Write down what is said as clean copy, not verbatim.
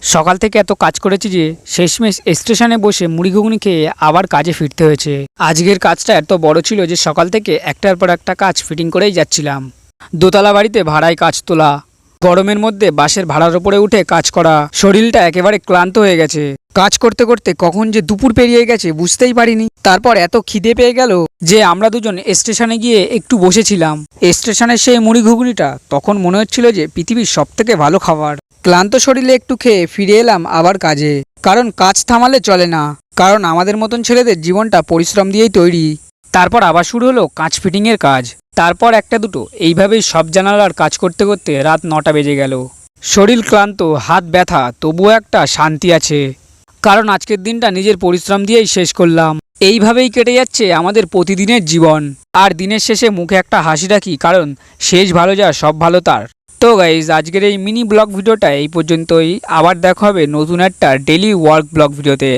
সকাল থেকে এত কাজ করেছি যে শেষমেশ স্টেশনে বসে মুড়ি ঘুগনি খেয়ে আবার কাজে ফিরতে হয়েছে। আজকের কাজটা এত বড় ছিল যে সকাল থেকে একটার পর একটা কাজ ফিটিং করেই যাচ্ছিলাম। দোতলা বাড়িতে ভাড়ায় কাজ তোলা, গরমের মধ্যে বাসের ভাড়ার ওপরে উঠে কাজ করা, শরীরটা একেবারে ক্লান্ত হয়ে গেছে। কাজ করতে করতে কখন যে দুপুর পেরিয়ে গেছে বুঝতেই পারিনি। তারপর এত খিদে পেয়ে গেল যে আমরা দুজন স্টেশনে গিয়ে একটু বসেছিলাম। স্টেশনের সেই মুড়ি ঘুগনিটা তখন মনে হচ্ছিল যে পৃথিবীর সবথেকে ভালো খাবার। ক্লান্ত শরীরে একটু খেয়ে ফিরে এলাম আবার কাজে, কারণ কাজ থামালে চলে না, কারণ আমাদের মতন ছেলেদের জীবনটা পরিশ্রম দিয়েই তৈরি। তারপর আবার শুরু হলো কাঁচ ফিটিংয়ের কাজ, তারপর একটা দুটো, এইভাবেই সব জানালার কাজ করতে করতে রাত 9টা বেজে গেল। শরীর ক্লান্ত, হাত ব্যথা, তবুও একটা শান্তি আছে, কারণ আজকের দিনটা নিজের পরিশ্রম দিয়েই শেষ করলাম। এইভাবেই কেটে যাচ্ছে আমাদের প্রতিদিনের জীবন, আর দিনের শেষে মুখে একটা হাসি রাখি, কারণ শেষ ভালো যা সব ভালো তার। তো গাইজ, আজকের এই মিনি ব্লগ ভিডিওটা এই পর্যন্তই। আবার দেখা হবে নতুন একটা ডেলি ওয়ার্ক ব্লগ ভিডিওতে।